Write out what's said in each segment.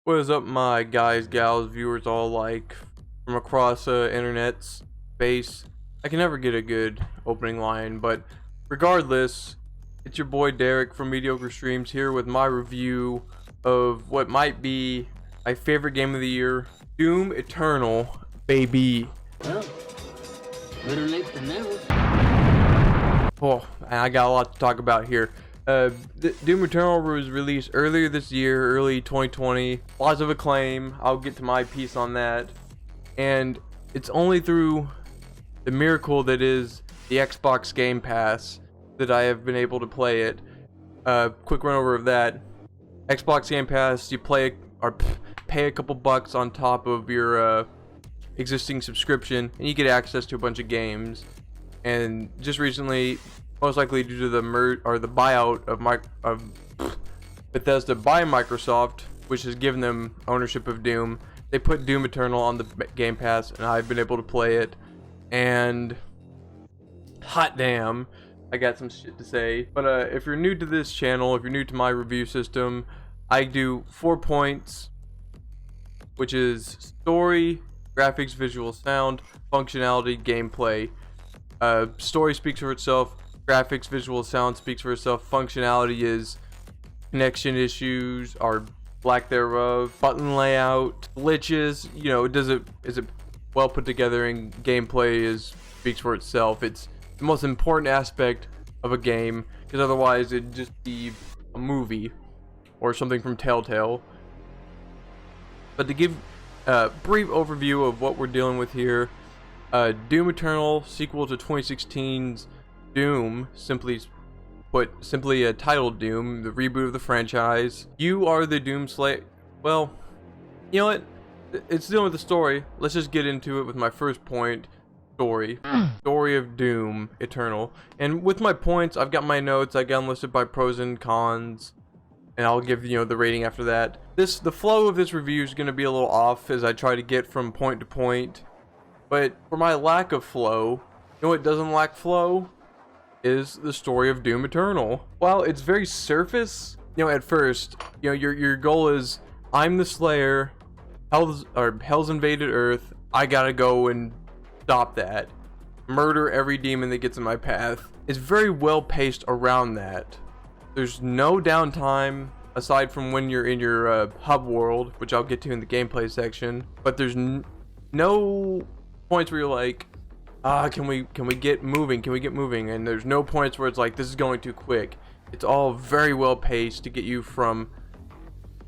What is up, my guys, gals, viewers all like from across internet space? I can never get a good opening line, but regardless, it's your boy Derek from Mediocre Streams here with my review of what might be my favorite game of the year, Doom Eternal, baby. Well, better late than never. Oh, and I got a lot to talk about here. Doom Eternal was released earlier this year, early 2020. Lots of acclaim. I'll get to my piece on that. And it's only through the miracle that is the Xbox Game Pass that I have been able to play it. Quick run over of that. Xbox Game Pass, you play or pay a couple bucks on top of your existing subscription, and you get access to a bunch of games. And just recently, most likely due to the buyout of Bethesda by Microsoft, which has given them ownership of Doom, they put Doom Eternal on the Game Pass, and I've been able to play it. And hot damn, I got some shit to say. But if you're new to this channel, if you're new to my review system, I do 4 points, which is story, graphics, visual, sound, functionality, gameplay. Story speaks for itself. Graphics, visual, sound speaks for itself. Functionality is connection issues or lack thereof, button layout, glitches. You know, is it well put together, and gameplay speaks for itself. It's the most important aspect of a game, because otherwise it'd just be a movie or something from Telltale. But to give a brief overview of what we're dealing with here, Doom Eternal, sequel to 2016's Doom, simply titled Doom, the reboot of the franchise. You are the Doom Slayer. Well, you know what? It's dealing with the story. Let's just get into it with my first point. Story of Doom Eternal. And with my points, I've got my notes. I got them listed by pros and cons, and I'll give the rating after that. The flow of this review is going to be a little off as I try to get from point to point. But for my lack of flow, you know what doesn't lack flow? Is the story of Doom Eternal. While it's very surface, at first, your goal is, I'm the Slayer, Hell's invaded Earth, I gotta go and stop that, murder every demon that gets in my path. It's very well paced around that. There's no downtime aside from when you're in your hub world, which I'll get to in the gameplay section. But there's no points where you're like, can we get moving? Can we get moving? And there's no points where it's like, this is going too quick. It's all very well paced to get you from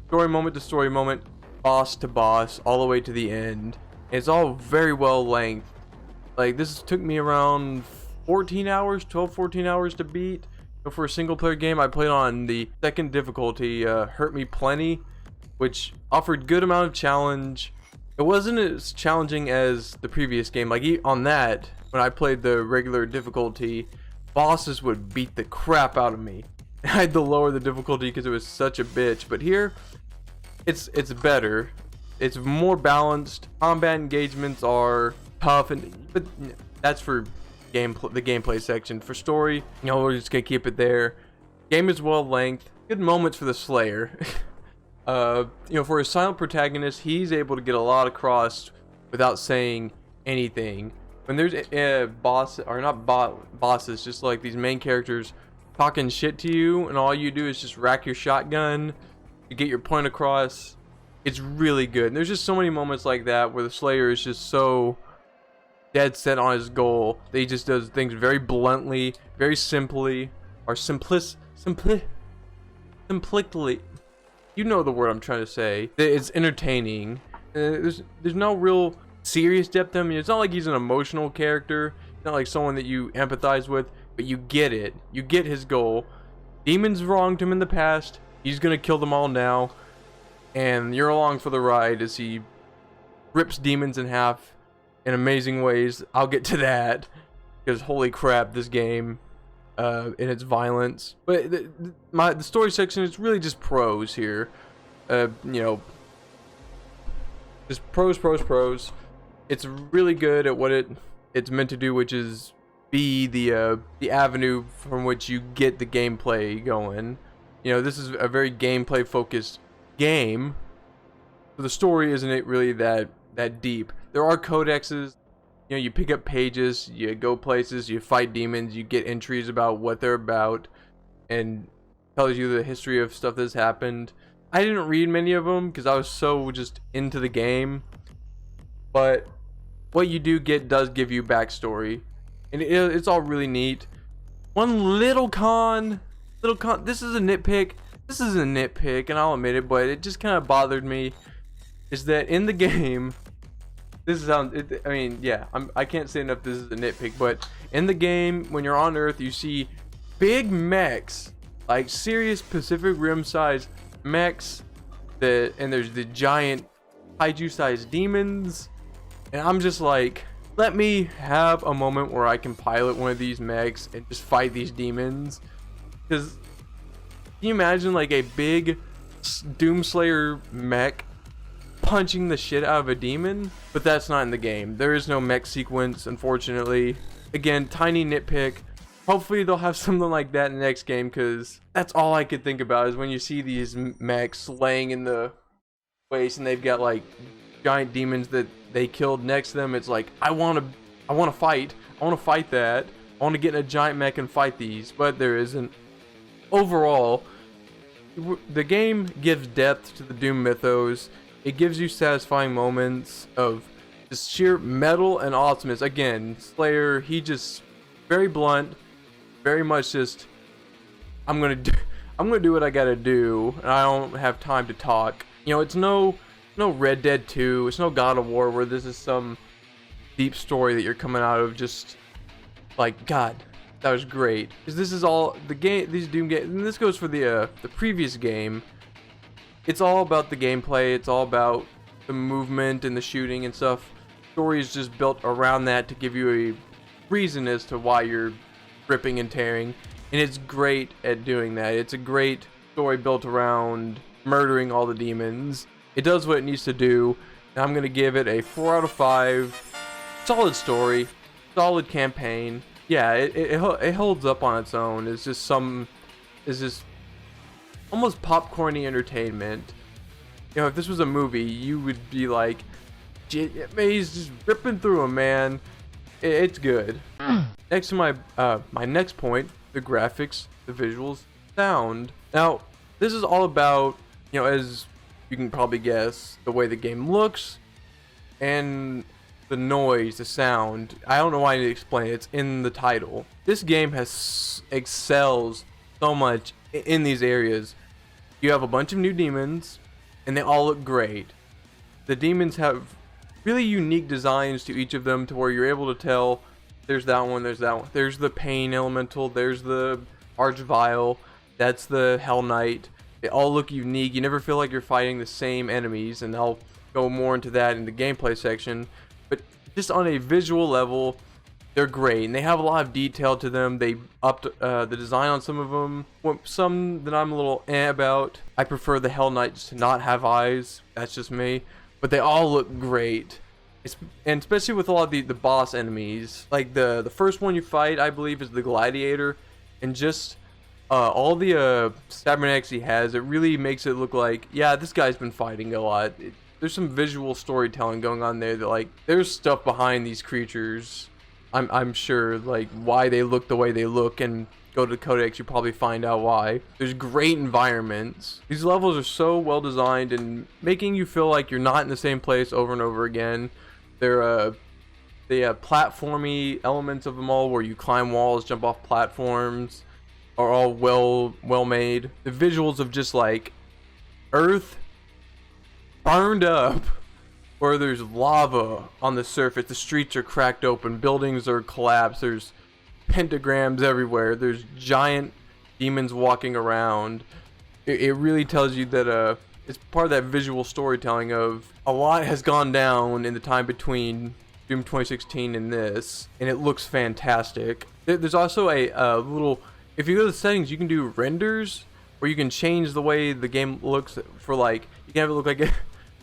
story moment to story moment, boss to boss, all the way to the end. And it's all very well length. Like, this took me around 14 hours to beat. But for a single player game, I played on the second difficulty, Hurt Me Plenty, which offered good amount of challenge. It wasn't as challenging as the previous game. Like, on that, when I played the regular difficulty, bosses would beat the crap out of me. I had to lower the difficulty because it was such a bitch. But here, it's better. It's more balanced. Combat engagements are tough, but that's for the gameplay section. For story, we're just gonna keep it there. Game is well length. Good moments for the Slayer. For a silent protagonist, he's able to get a lot across without saying anything. When there's bosses, just like these main characters talking shit to you, and all you do is just rack your shotgun to get your point across, it's really good. And there's just so many moments like that where the Slayer is just so dead set on his goal that he just does things very bluntly, very simply, or simplically. You know the word I'm trying to say. It's entertaining. There's no real serious depth to him. It's not like he's an emotional character. It's not like someone that you empathize with, but you get it. You get his goal. Demons wronged him in the past. He's gonna kill them all now. And you're along for the ride as he rips demons in half in amazing ways. I'll get to that, because holy crap, this game in its violence. But the story section is really just pros here. Just pros. It's really good at what it's meant to do, which is be the avenue from which you get the gameplay going. This is a very gameplay focused game, So the story isn't really that deep. There are codexes. You know, you pick up pages, you go places, you fight demons, you get entries about what they're about, and tells you the history of stuff that's happened. I didn't read many of them because I was so just into the game, but what you do get does give you backstory, and it's all really neat. One little con, this is a nitpick, and I'll admit it, but it just kind of bothered me, is that in the game, I mean, yeah, I can't say enough this is a nitpick, but in the game, when you're on Earth, you see big mechs, like serious Pacific Rim size mechs, and there's the giant kaiju sized demons, and I'm just like, let me have a moment where I can pilot one of these mechs and just fight these demons. Because can you imagine like a big Doomslayer mech punching the shit out of a demon? But that's not in the game. There is no mech sequence, unfortunately. Again, tiny nitpick. Hopefully they'll have something like that in the next game, because that's all I could think about is when you see these mechs laying in the waste and they've got like giant demons that they killed next to them. It's like, I want to fight that. I want to get in a giant mech and fight these, but there isn't. Overall, the game gives depth to the Doom mythos. It gives you satisfying moments of just sheer metal and awesomeness. Again, Slayer, he just very blunt, very much just, I'm gonna do what I gotta do, and I don't have time to talk. You know, it's no Red Dead 2, it's no God of War where this is some deep story that you're coming out of just like, God, that was great. Because this is all the game, these Doom games, and this goes for the previous game. It's all about the gameplay, it's all about the movement and the shooting and stuff. Story is just built around that to give you a reason as to why you're ripping and tearing, and it's great at doing that. It's a great story built around murdering all the demons. It does what it needs to do, and I'm gonna give it a 4 out of 5. Solid story, solid campaign. Yeah, it holds up on its own. It's just almost popcorny entertainment. You know, if this was a movie, you would be like, he's just ripping through him, man. It's good. Next to my next point, the graphics, the visuals, sound. Now, this is all about, you know, as you can probably guess, the way the game looks and the noise, the sound. I don't know why I need to explain it. It's in the title. This game excels so much in these areas. You have a bunch of new demons, and they all look great. The demons have really unique designs to each of them, to where you're able to tell there's that one, there's that one. There's the Pain Elemental, there's the Archvile, that's the Hell Knight. They all look unique. You never feel like you're fighting the same enemies, and I'll go more into that in the gameplay section. But just on a visual level, they're great, and they have a lot of detail to them. They upped the design on some of them. Some that I'm a little about. I prefer the Hell Knight just to not have eyes. That's just me. But they all look great. And especially with a lot of the boss enemies. Like the first one you fight, I believe, is the Gladiator. And just all the cybernetics he has, it really makes it look like, yeah, this guy's been fighting a lot. There's some visual storytelling going on there that, like, there's stuff behind these creatures. I'm sure, like, why they look the way they look, and go to the codex, you probably find out why. There's great environments. These levels are so well designed and making you feel like you're not in the same place over and over again. They have platformy elements of them all, where you climb walls, jump off platforms, are all well made. The visuals of just like Earth burned up, where there's lava on the surface, the streets are cracked open, buildings are collapsed, there's pentagrams everywhere, there's giant demons walking around. It really tells you that it's part of that visual storytelling of a lot has gone down in the time between Doom 2016 and this, and it looks fantastic. There's also a little, if you go to the settings, you can do renders, where you can change the way the game looks for, like, you can have it look like a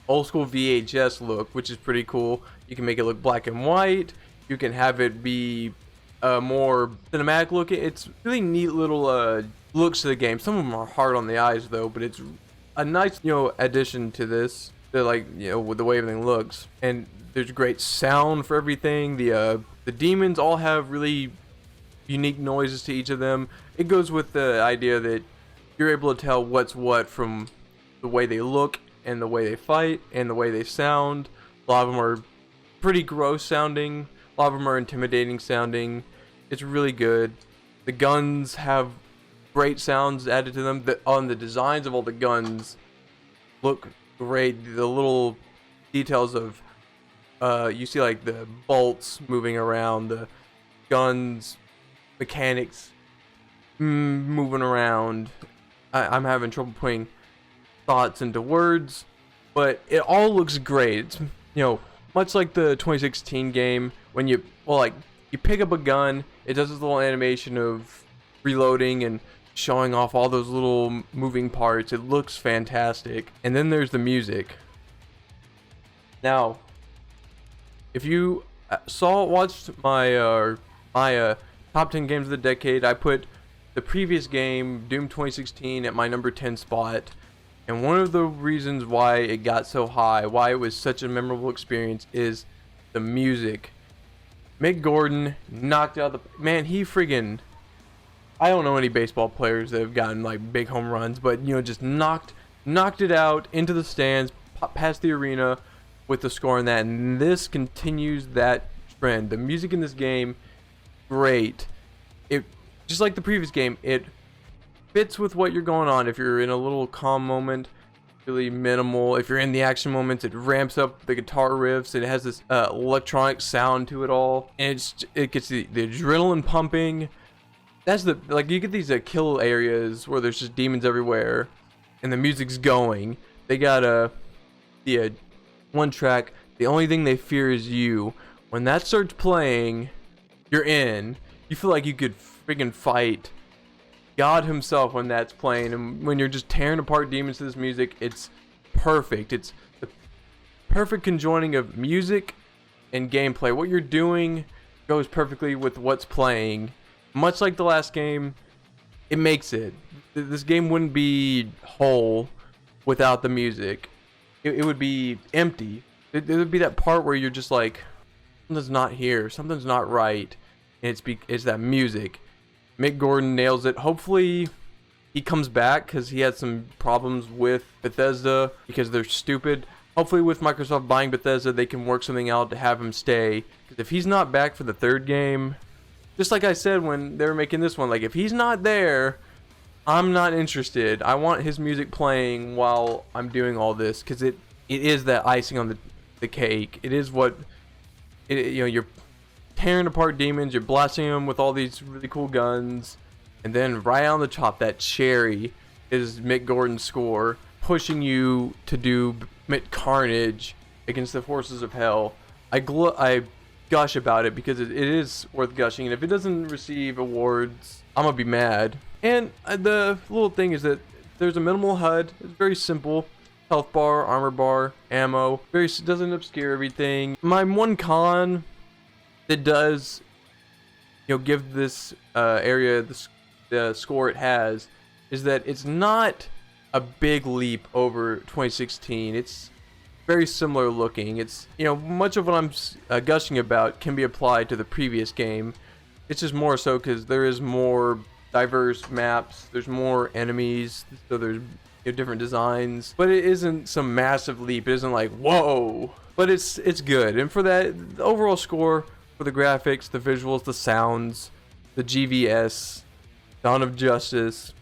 old school VHS look, which is pretty cool. You can make it look black and white. You can have it be more cinematic looking. It's really neat little looks to the game. Some of them are hard on the eyes though, but it's a nice, you know, addition to this like, you know, with the way everything looks. And there's great sound for everything. The demons all have really unique noises to each of them. It goes with the idea that you're able to tell what's what from the way they look and the way they fight and the way they sound. A lot of them are pretty gross sounding. A lot of them are intimidating sounding. It's really good. The guns have great sounds added to them. The designs of all the guns look great. The little details of you see like the bolts moving around, the guns mechanics moving around. I'm having trouble putting thoughts into words, but it all looks great. It's, you know, much like the 2016 game when you pick up a gun, it does this little animation of reloading and showing off all those little moving parts. It looks fantastic. And then there's the music. Now, if you watched my top 10 games of the decade, I put the previous game, Doom 2016, at my number 10 spot. And one of the reasons why it got so high, why it was such a memorable experience, is the music. Mick Gordon knocked out he friggin', I don't know any baseball players that have gotten like big home runs, but you know, just knocked it out into the stands, past the arena with the score in that. And this continues that trend. The music in this game, great. It, just like the previous game, it fits with what you're going on. If you're in a little calm moment, really minimal. If you're in the action moments, it ramps up the guitar riffs. It has this electronic sound to it all, and it gets the adrenaline pumping. That's you get these kill areas where there's just demons everywhere, and the music's going. They got the one track, The Only Thing They Fear Is You. When that starts playing, you're in. You feel like you could friggin' fight God himself when that's playing. And when you're just tearing apart demons to this music, it's perfect. It's the perfect conjoining of music and gameplay. What you're doing goes perfectly with what's playing. Much like the last game, it makes it. This game wouldn't be whole without the music. It would be empty. It would be that part where you're just like, something's not here, something's not right, and it's that music. Mick Gordon nails it. Hopefully he comes back, because he had some problems with Bethesda because they're stupid. Hopefully with Microsoft buying Bethesda, they can work something out to have him stay, because if he's not back for the third game, just like I said when they were making this one, like, if he's not there, I'm not interested. I want his music playing while I'm doing all this, because it is that icing on the cake. It is what you know, you're tearing apart demons, you're blasting them with all these really cool guns, and then right on the top, that cherry is Mick Gordon's score, pushing you to do carnage against the forces of hell. I gush about it because it is worth gushing, and if it doesn't receive awards, I'm gonna be mad. And the little thing is that there's a minimal HUD. It's very simple. Health bar, armor bar, ammo. Doesn't obscure everything. My one con that does, you know, give this area the score it has is that it's not a big leap over 2016. It's very similar looking. It's, you know, much of what I'm gushing about can be applied to the previous game. It's just more so because there is more diverse maps, there's more enemies, so there's, you know, different designs, but it isn't some massive leap. It isn't like, whoa, but it's good. And for that, the overall score, for the graphics, the visuals, the sounds, the GVS, Dawn of Justice,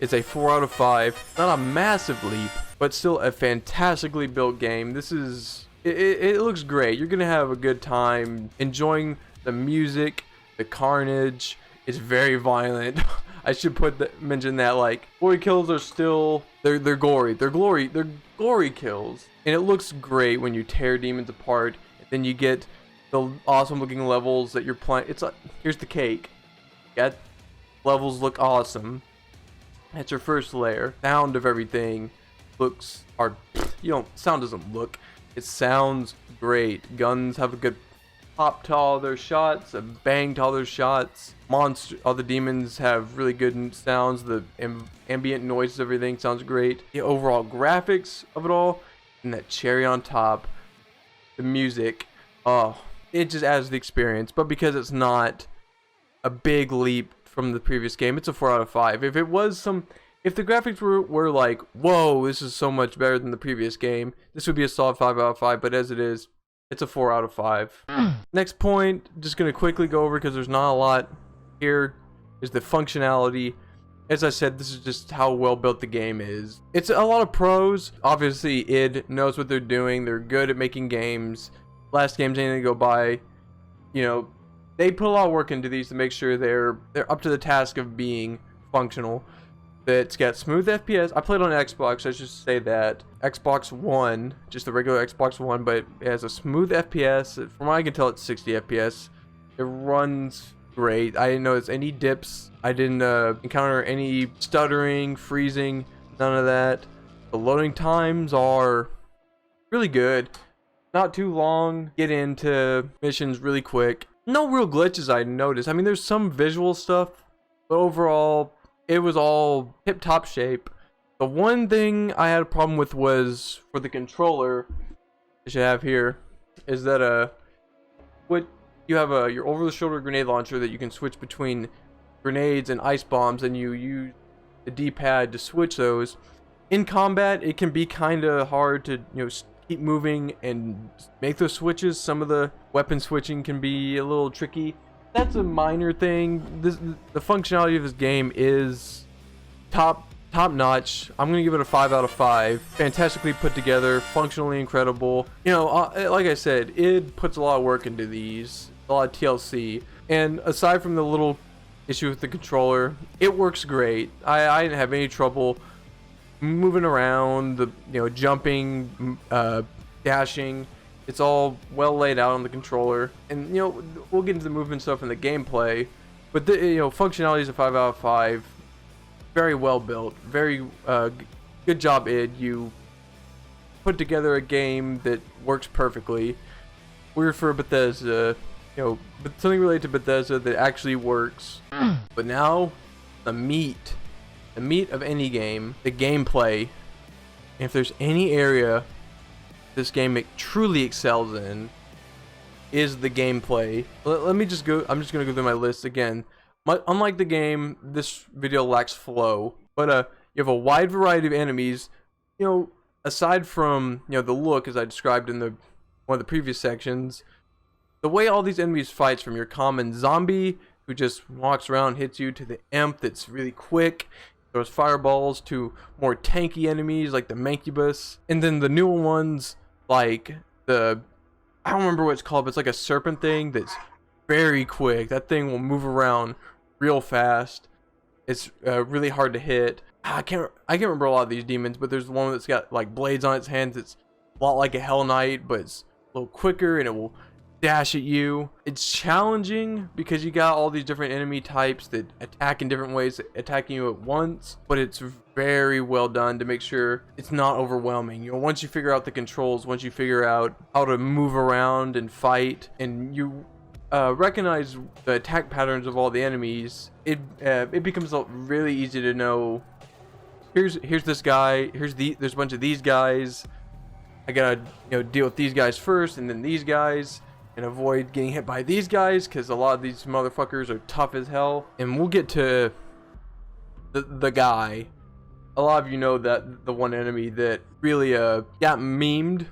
it's a 4 out of 5. Not a massive leap, but still a fantastically built game. This is, it looks great. You're gonna have a good time enjoying the music, the carnage. It's very violent. I should mention that, like, glory kills are still, they're gory. They're glory kills, and it looks great when you tear demons apart. And then you get the awesome looking levels that you're playing. It's like, here's the cake. Got levels look awesome. That's your first layer. Sound of everything looks, sound doesn't look. It sounds great. Guns have a good pop to all their shots, a bang to all their shots. All the demons have really good sounds. The ambient noise, everything sounds great. The overall graphics of it all and that cherry on top, the music, oh, it just adds to the experience. But because it's not a big leap from the previous game, it's a 4 out of 5. If the graphics were like, whoa, this is so much better than the previous game, this would be a solid 5 out of 5. But as it is, it's a 4 out of 5. Next point, just gonna quickly go over because there's not a lot here, is the functionality. As I said, this is just how well built the game is. It's a lot of pros. Obviously, id knows what they're doing. They're good at making games. Last games ain't gonna go by. You know, they put a lot of work into these to make sure they're up to the task of being functional. It's got smooth FPS. I played on Xbox, I should say that. Xbox One, just the regular Xbox One, but it has a smooth FPS. From what I can tell, it's 60 FPS. It runs great. I didn't notice any dips. I didn't encounter any stuttering, freezing, none of that. The loading times are really good. Not too long. Get into missions really quick. No real glitches I noticed. I mean, there's some visual stuff, but overall, it was all tip-top shape. The one thing I had a problem with was for the controller, I should have here, is that you have your over-the-shoulder grenade launcher that you can switch between grenades and ice bombs, and you use the D-pad to switch those. In combat, it can be kind of hard to keep moving and make those switches. Some of the weapon switching can be a little tricky. That's a minor thing. The functionality of this game is top notch. I'm gonna give it a 5 out of 5. Fantastically put together, functionally incredible. Like I said, it puts a lot of work into these, a lot of TLC. And aside from the little issue with the controller, it works great. I didn't have any trouble moving around, jumping, dashing. It's all well laid out on the controller, and we'll get into the movement stuff in the gameplay, but the functionality is a 5 out of 5. Very well built, very good job, id. You put together a game that works perfectly. We're for Bethesda, but something related to Bethesda that actually works. But now, the meat of any game, the gameplay. If there's any area this game truly excels in, is the gameplay. Let me just go. I'm just gonna go through my list again. Unlike the game, this video lacks flow, but you have a wide variety of enemies. Aside from the look, as I described in one of the previous sections, the way all these enemies fights, from your common zombie who just walks around, hits you, to the imp that's really quick, throws fireballs, to more tanky enemies like the Mancubus, and then the newer ones like I don't remember what it's called, but it's like a serpent thing that's very quick. That thing will move around real fast. It's really hard to hit. I can't remember a lot of these demons, but there's one that's got like blades on its hands. It's a lot like a Hell Knight, but it's a little quicker and it will dash at you. It's challenging because you got all these different enemy types that attack in different ways, attacking you at once, but it's very well done to make sure it's not overwhelming. Once you figure out the controls, once you figure out how to move around and fight, and you recognize the attack patterns of all the enemies, it becomes really easy to know, here's this guy, there's a bunch of these guys, I gotta deal with these guys first, and then these guys, and avoid getting hit by these guys, because a lot of these motherfuckers are tough as hell. And we'll get to the guy. A lot of you know that the one enemy that really got memed,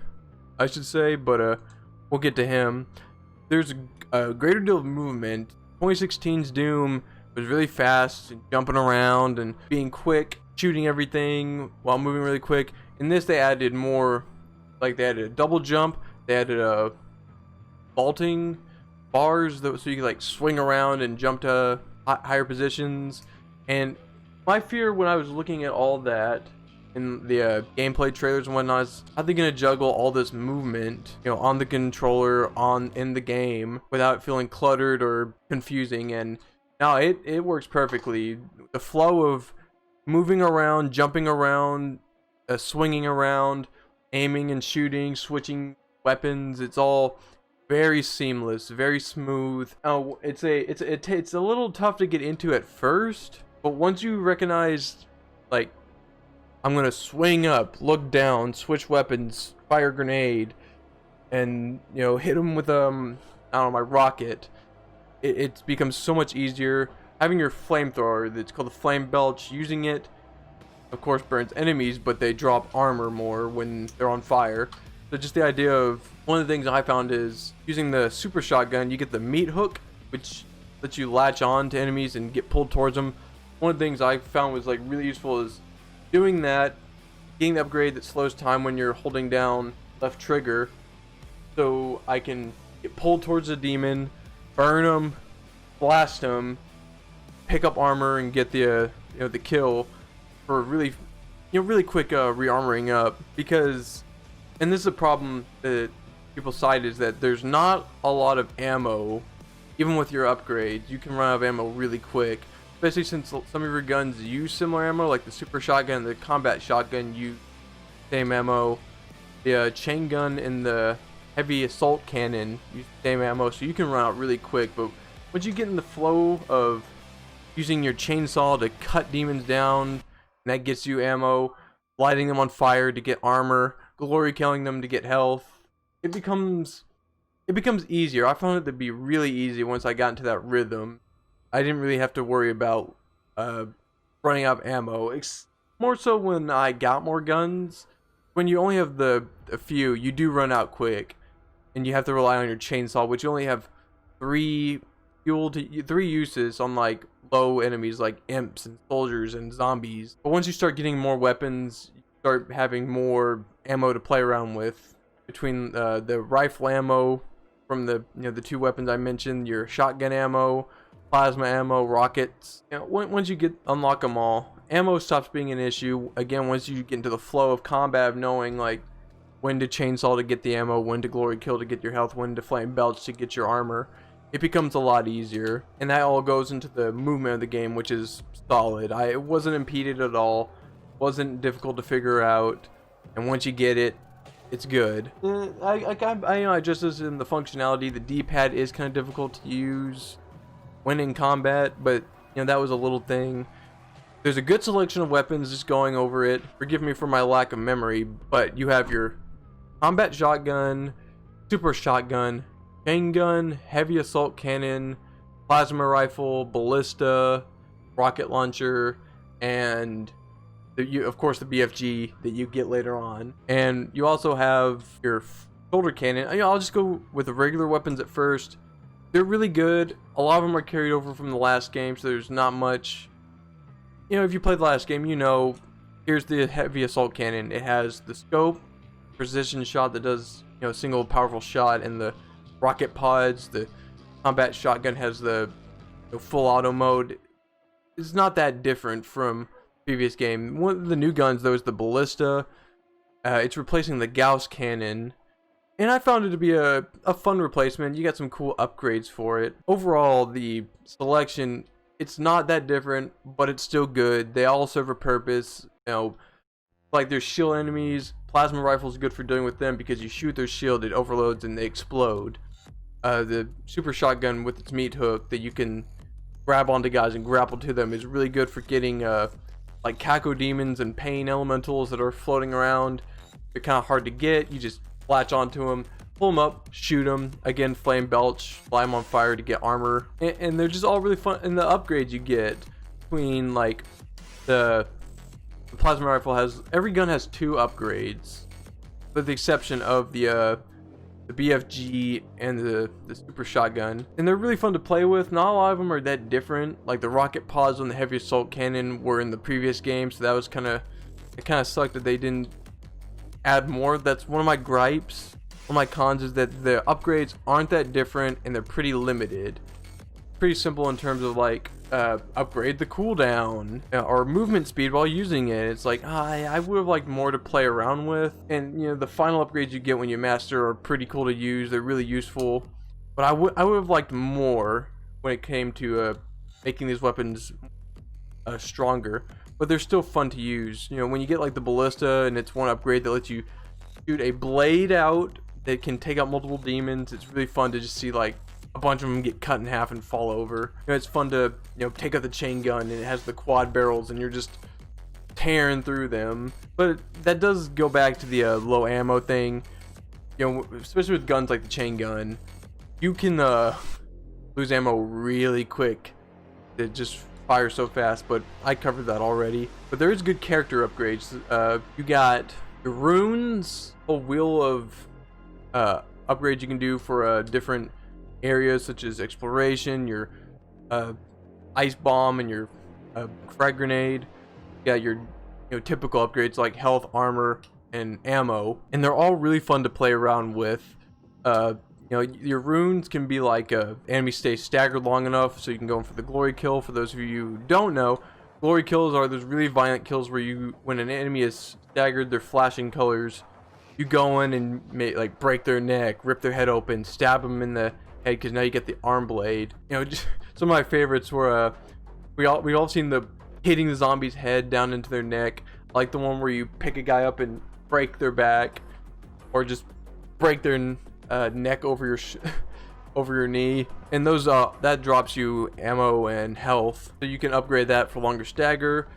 I should say, but we'll get to him. There's a greater deal of movement. 2016's Doom was really fast, and jumping around and being quick, shooting everything while moving really quick. In this, they added more, like they added a double jump, they added a vaulting bars so you can like swing around and jump to higher positions. And my fear when I was looking at all that in the gameplay trailers and whatnot is, how are they gonna juggle all this movement on the controller in the game without feeling cluttered or confusing? And now it works perfectly. The flow of moving around, jumping around, swinging around, aiming and shooting, switching weapons, it's all very seamless, very smooth. Oh, it's a little tough to get into at first, but once you recognize, like, I'm gonna swing up, look down, switch weapons fire grenade and hit them with I don't know, my rocket, it becomes so much easier. Having your flamethrower, that's called the flame belch, using it of course burns enemies, but they drop armor more when they're on fire. So just the idea of, one of the things I found is using the super shotgun, you get the meat hook, which lets you latch on to enemies and get pulled towards them. One of the things I found was like really useful is doing that, getting the upgrade that slows time when you're holding down left trigger, so I can get pulled towards a demon, burn them, blast them, pick up armor, and get the the kill for really really quick rearmoring up. Because, and this is a problem that people cite, is that there's not a lot of ammo. Even with your upgrades, you can run out of ammo really quick, especially since some of your guns use similar ammo, like the super shotgun, the combat shotgun use same ammo, the chain gun and the heavy assault cannon use the same ammo, so you can run out really quick. But once you get in the flow of using your chainsaw to cut demons down, and that gets you ammo, lighting them on fire to get armor, glory killing them to get health, it becomes easier. I found it to be really easy once I got into that rhythm. I didn't really have to worry about running out of ammo. More so when I got more guns. When you only have a few, you do run out quick, and you have to rely on your chainsaw, which you only have three uses on like low enemies like imps and soldiers and zombies. But once you start getting more weapons, you start having more ammo to play around with. Between the rifle ammo from the the two weapons I mentioned, your shotgun ammo, plasma ammo, rockets. Once you unlock them all, ammo stops being an issue. Again, once you get into the flow of combat, of knowing like when to chainsaw to get the ammo, when to glory kill to get your health, when to flame belch to get your armor, it becomes a lot easier. And that all goes into the movement of the game, which is solid. It wasn't impeded at all, wasn't difficult to figure out, and once you get it, it's good. I just as in the functionality, the D-pad is kind of difficult to use when in combat, but that was a little thing. There's a good selection of weapons. Just going over it, forgive me for my lack of memory, but you have your combat shotgun, super shotgun, chain gun, heavy assault cannon, plasma rifle, ballista, rocket launcher, and of course the BFG that you get later on. And you also have your shoulder cannon. I'll just go with the regular weapons at first. They're really good. A lot of them are carried over from the last game, so there's not much. If you played the last game, here's the heavy assault cannon. It has the scope, precision shot that does a single powerful shot, and the rocket pods. The combat shotgun has the full auto mode. It's not that different from previous game. One of the new guns though is the ballista. It's replacing the Gauss cannon, and I found it to be a fun replacement. You got some cool upgrades for it. Overall, the selection, it's not that different, but it's still good. They all serve a purpose. Like there's shield enemies. Plasma rifle is good for dealing with them because you shoot their shield, it overloads and they explode. The super shotgun with its meat hook that you can grab onto guys and grapple to them is really good for getting like Kako demons and pain elementals that are floating around. They're kind of hard to get. You just latch onto them, pull them up, shoot them. Again, flame belch, fly them on fire to get armor. And they're just all really fun. And the upgrades you get between like the plasma rifle every gun has 2 upgrades, with the exception of the BFG and the super shotgun, and they're really fun to play with. Not a lot of them are that different. Like the rocket pods on the heavy assault cannon were in the previous game, so that was it kind of sucked that they didn't add more. That's one of my gripes. One of my cons is that the upgrades aren't that different and they're pretty limited. Pretty simple in terms of like upgrade the cooldown or movement speed while using it. It's like I would have liked more to play around with. And the final upgrades you get when you master are pretty cool to use. They're really useful, but I would have liked more when it came to making these weapons stronger. But they're still fun to use. When you get like the ballista, and it's one upgrade that lets you shoot a blade out that can take out multiple demons. It's really fun to just see like a bunch of them get cut in half and fall over. It's fun to take out the chain gun, and it has the quad barrels, and you're just tearing through them. But that does go back to the low ammo thing. You know, especially with guns like the chain gun, you can lose ammo really quick. It just fires so fast, but I covered that already. But there is good character upgrades. You got your runes, a wheel of upgrades you can do for different areas such as exploration, your ice bomb, and your frag grenade. You got your typical upgrades like health, armor, and ammo, and they're all really fun to play around with. Your runes can be like enemies stay staggered long enough so you can go in for the glory kill. For those of you who don't know, glory kills are those really violent kills where when an enemy is staggered, they're flashing colors. You go in and break their neck, rip their head open, stab them in the head, because now you get the arm blade. Just some of my favorites were we all seen the hitting the zombie's head down into their neck. I like the one where you pick a guy up and break their back, or just break their neck over your knee, and those that drops you ammo and health, so you can upgrade that for longer stagger,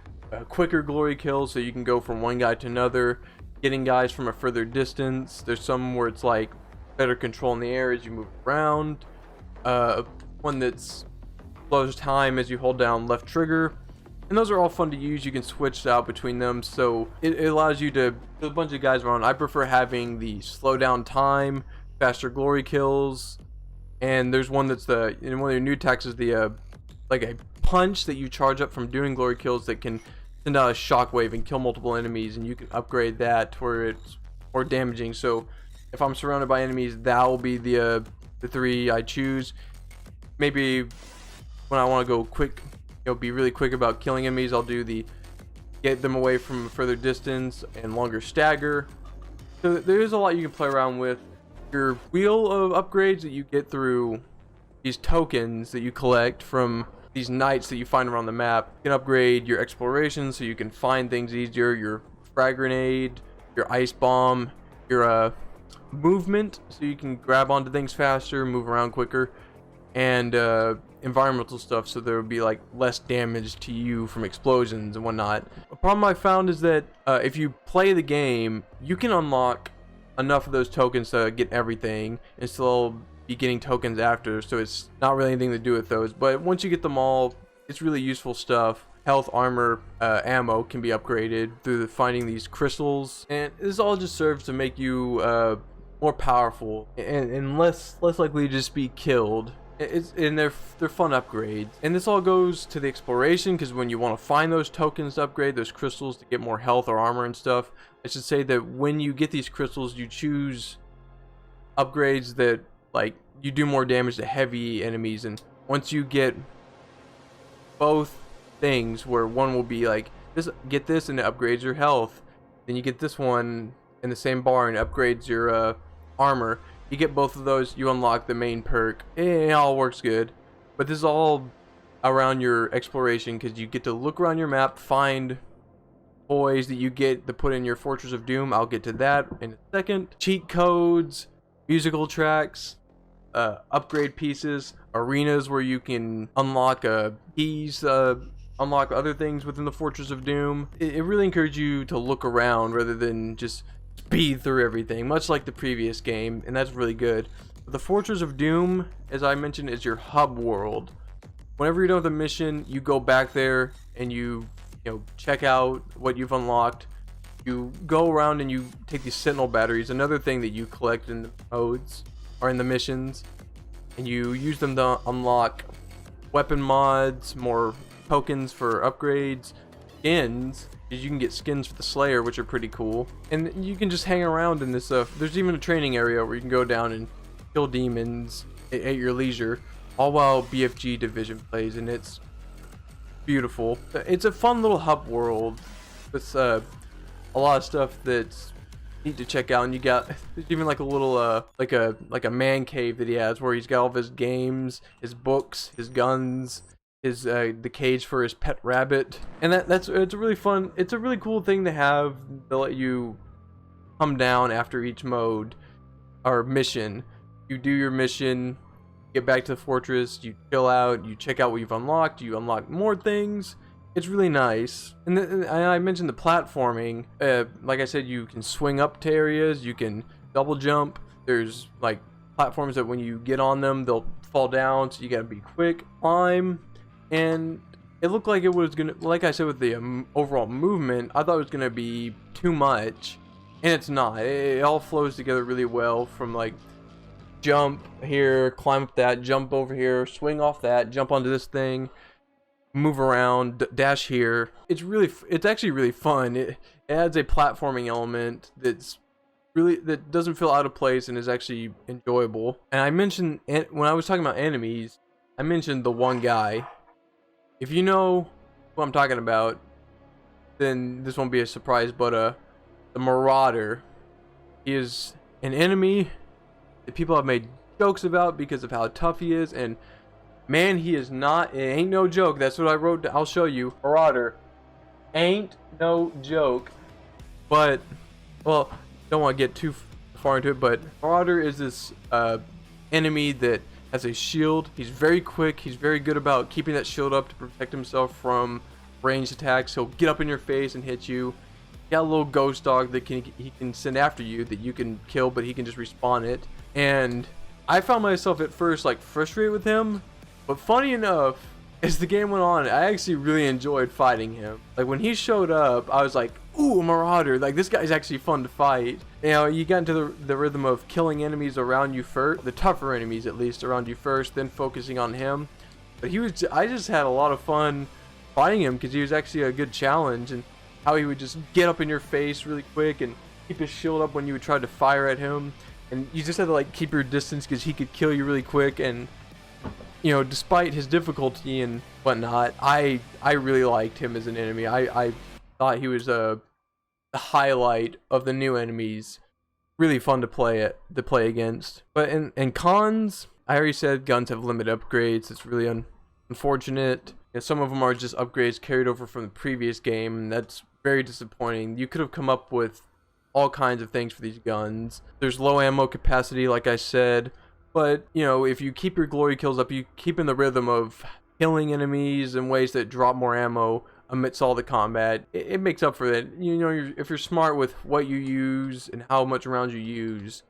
quicker glory kills, so you can go from one guy to another, getting guys from a further distance. There's some where it's like better control in the air as you move around, one that's slows time as you hold down left trigger, and those are all fun to use. You can switch out between them, so it allows you to do a bunch of guys around. I prefer having the slow down time, faster glory kills, and there's one that's one of your new attacks is the like a punch that you charge up from doing glory kills that can send out a shockwave and kill multiple enemies, and you can upgrade that to where it's more damaging. So if I'm surrounded by enemies, that will be the 3 I choose. Maybe when I want to go quick, be really quick about killing enemies, I'll do the get them away from a further distance and longer stagger. So there is a lot you can play around with. Your wheel of upgrades that you get through these tokens that you collect from these knights that you find around the map. You can upgrade your exploration so you can find things easier, your frag grenade, your ice bomb, your movement so you can grab onto things faster, move around quicker, and environmental stuff so there will be like less damage to you from explosions and whatnot. A problem I found is that if you play the game, you can unlock enough of those tokens to get everything and still be getting tokens after, so it's not really anything to do with those. But once you get them all, it's really useful stuff. Health, armor, ammo can be upgraded through finding these crystals, and this all just serves to make you more powerful and less likely to just be killed. They're fun upgrades, and this all goes to the exploration, because when you want to find those tokens to upgrade those crystals to get more health or armor and stuff, I should say that when you get these crystals, you choose upgrades that like you do more damage to heavy enemies, and once you get both things, where one will be like this, get this and it upgrades your health, then you get this one in the same bar and it upgrades your armor. You get both of those, you unlock the main perk. It all works good. But this is all around your exploration, because you get to look around your map, find toys that you get to put in your Fortress of Doom. I'll get to that in a second. Cheat codes, musical tracks, upgrade pieces, arenas where you can unlock keys, unlock other things within the Fortress of Doom. It really encourages you to look around rather than just speed through everything, much like the previous game, and that's really good. The Fortress of Doom, as I mentioned, is your hub world. Whenever you're done with a mission, you go back there and you check out what you've unlocked. You go around and you take these sentinel batteries, another thing that you collect in the modes or in the missions, and you use them to unlock weapon mods, more tokens for upgrades, skins. You can get skins for the Slayer, which are pretty cool, and you can just hang around in this stuff. There's even a training area where you can go down and kill demons at your leisure, all while BFG Division plays, and it's beautiful. It's a fun little hub world with a lot of stuff that's neat to check out, and there's even like a little like a man cave that he has where he's got all of his games, his books, his guns, his the cage for his pet rabbit, and it's a really fun, it's a really cool thing to have. They'll let you come down after each mode or mission. You do your mission, get back to the fortress, you chill out, you check out what you've unlocked, you unlock more things, It's really nice. And I mentioned the platforming. Like I said, you can swing up to areas, you can double jump. There's like platforms that when you get on them, they'll fall down, so you gotta be quick, climb. And it looked like it was gonna, like I said, with the overall movement, I thought it was gonna be too much, and it's not. It all flows together really well, from like jump here, climb up that, jump over here, swing off that, jump onto this thing, move around, dash here. It's actually really fun. It adds a platforming element that doesn't feel out of place and is actually enjoyable. And I mentioned, when I was talking about enemies, I mentioned the one guy. If you know what I'm talking about, then this won't be a surprise, but the Marauder. He is an enemy that people have made jokes about because of how tough he is, and man, he is not, it ain't no joke. That's what I wrote. I'll show you. Marauder ain't no joke. But, well, don't want to get too far into it, but Marauder is this enemy that has a shield. He's very quick. He's very good about keeping that shield up to protect himself from ranged attacks. He'll get up in your face and hit you. He got a little ghost dog that he can send after you that you can kill, but he can just respawn it. And I found myself at first like frustrated with him, but funny enough, as the game went on, I actually really enjoyed fighting him. Like when he showed up, I was like, ooh, Marauder, like this guy's actually fun to fight. You know, you got into the rhythm of killing enemies around you first, the tougher enemies at least around you first, then focusing on him. But I just had a lot of fun fighting him because he was actually a good challenge, and how he would just get up in your face really quick and keep his shield up when you would try to fire at him. And you just had to like keep your distance because he could kill you really quick. And you know, despite his difficulty and whatnot, I really liked him as an enemy. I thought he was the highlight of the new enemies. Really fun to play against. But in cons, I already said guns have limited upgrades. It's really unfortunate. And some of them are just upgrades carried over from the previous game, and that's very disappointing. You could have come up with all kinds of things for these guns. There's low ammo capacity, like I said. But, you know, if you keep your glory kills up, you keep in the rhythm of killing enemies in ways that drop more ammo amidst all the combat, it makes up for that. You know, if you're smart with what you use and how much rounds you use,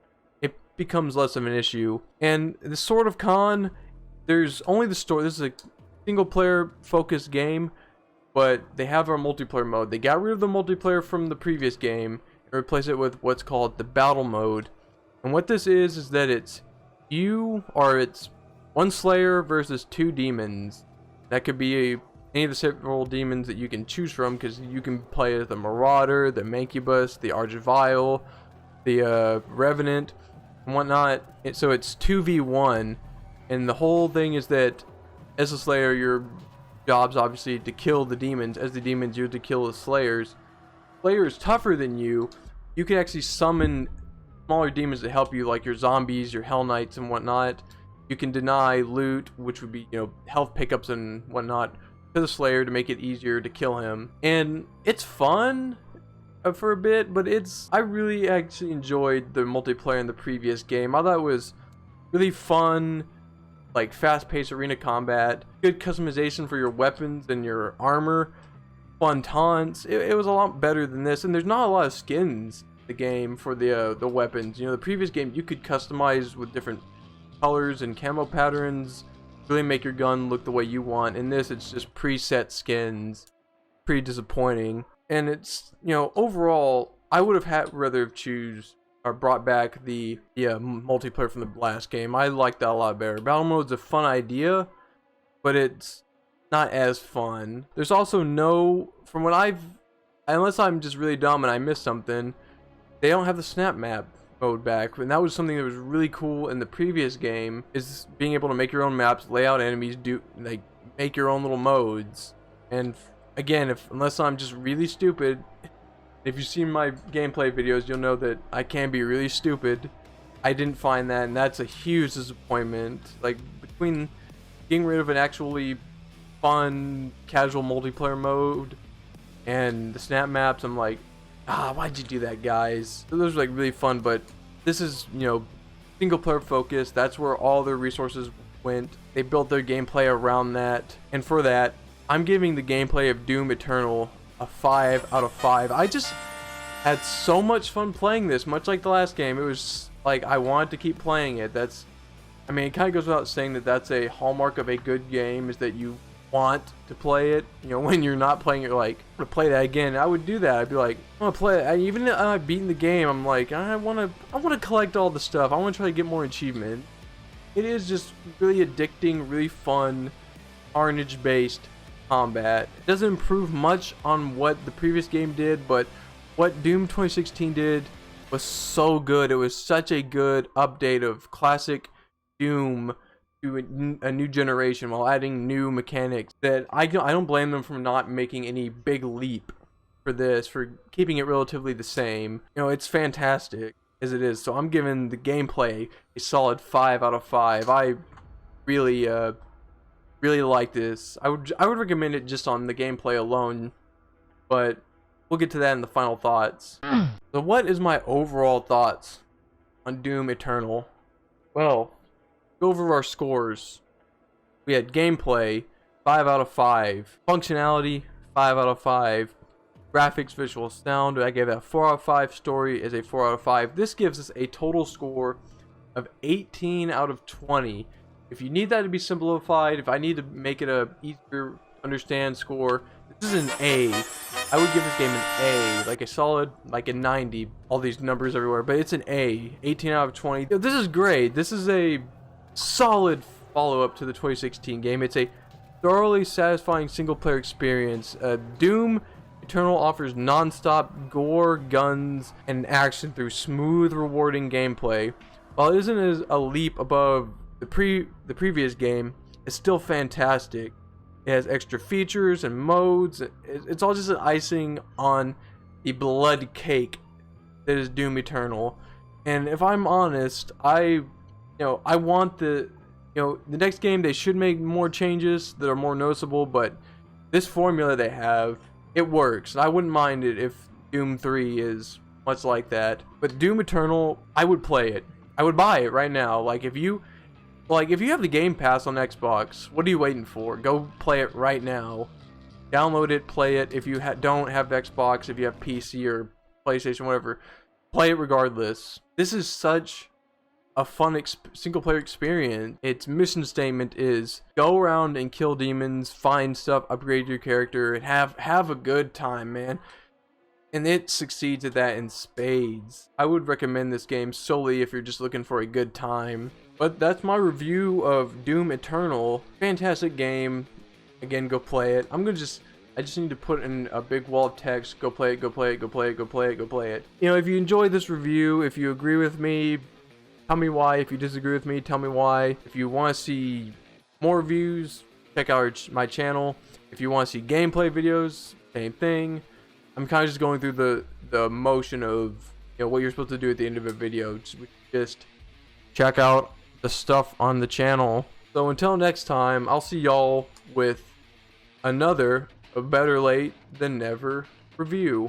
it becomes less of an issue. And the sort of con, there's only the story. This is a single player focused game, but they have our multiplayer mode. They got rid of the multiplayer from the previous game and replaced it with what's called the battle mode. And what this is that it's one Slayer versus 2 demons. That could be any of the several demons that you can choose from, because you can play as the Marauder, the Mancubus, the Argivile, the Revenant, and whatnot. So it's 2v1, and the whole thing is that as a Slayer, your job's obviously to kill the demons. As the demons, you're to kill the Slayers. Slayer is tougher than you. You can actually summon smaller demons to help you, like your zombies, your Hell Knights, and whatnot. You can deny loot, which would be, you know, health pickups and whatnot, to the Slayer to make it easier to kill him. And it's fun for a bit, but I really actually enjoyed the multiplayer in the previous game. I thought it was really fun, like fast-paced arena combat, good customization for your weapons and your armor, fun taunts. It was a lot better than this, and there's not a lot of skins in the game for the weapons. You know, the previous game you could customize with different colors and camo patterns, really make your gun look the way you want. In this, it's just preset skins. Pretty disappointing. And it's, you know, overall, I would have rather brought back the multiplayer from the last game. I liked that a lot better. Battle mode's a fun idea, but it's not as fun. There's also unless I'm just really dumb and I missed something, they don't have the snap map mode back, and that was something that was really cool in the previous game, is being able to make your own maps, lay out enemies, make your own little modes. And again, unless I'm just really stupid, if you've seen my gameplay videos, you'll know that I can be really stupid. I didn't find that, and that's a huge disappointment. Like, between getting rid of an actually fun casual multiplayer mode and the snap maps, I'm like, why'd you do that, guys? Those are like really fun, but this is, you know, single player focused. That's where all their resources went. They built their gameplay around that, and for that, I'm giving the gameplay of Doom Eternal a 5 out of 5. I just had so much fun playing this, much like the last game. It was like I wanted to keep playing it. I mean, it kind of goes without saying that that's a hallmark of a good game, is that you want to play it. You know, when you're not playing it, like, I'm gonna play that again. I would do that. I'd be like, I want to play it. Even if I've beaten the game, I'm like, I want to collect all the stuff. I want to try to get more achievement. It is just really addicting, really fun, carnage-based combat. It doesn't improve much on what the previous game did, but what Doom 2016 did was so good. It was such a good update of classic Doom to a new generation while adding new mechanics that I don't blame them for not making any big leap for this, for keeping it relatively the same. You know, it's fantastic as it is. So I'm giving the gameplay a solid 5 out of 5. I really like this. I would recommend it just on the gameplay alone, but we'll get to that in the final thoughts. So what is my overall thoughts on Doom Eternal? Well, go over our scores. We had gameplay, 5 out of 5. Functionality, 5 out of 5. Graphics, visual, sound, I gave that a 4 out of 5. Story is a 4 out of 5. This gives us a total score of 18 out of 20. If you need that to be simplified, if I need to make it a easier understand score, this is an A. I would give this game an A, like a solid, like a 90. All these numbers everywhere, but it's an A. 18 out of 20. This is great. This is a solid follow-up to the 2016 game. It's a thoroughly satisfying single-player experience. Doom Eternal offers non-stop gore, guns, and action through smooth, rewarding gameplay. While it isn't as a leap above the previous game, it's still fantastic. It has extra features and modes. It's all just an icing on the blood cake that is Doom Eternal. And if I'm honest, I want the next game, they should make more changes that are more noticeable, but this formula they have, it works. I wouldn't mind it if Doom 3 is much like that. But Doom Eternal, I would play it. I would buy it right now. Like if you have the Game Pass on Xbox, what are you waiting for? Go play it right now. Download it, play it. If you don't have Xbox, if you have PC or PlayStation, whatever, play it regardless. This is such a fun single-player experience. Its mission statement is go around and kill demons, find stuff, upgrade your character, and have a good time, man. And it succeeds at that in spades. I would recommend this game solely if you're just looking for a good time. But that's my review of Doom Eternal. Fantastic game. Again, go play it. I just need to put in a big wall of text. Go play it, go play it, go play it, go play it, go play it. You know, if you enjoyed this review, if you agree with me, tell me why. If you disagree with me, tell me why. If you want to see more reviews, check out my channel. If you want to see gameplay videos, same thing. I'm kind of just going through the motion of what you're supposed to do at the end of a video. Just check out the stuff on the channel. So until next time, I'll see y'all with another Better Late Than Never review.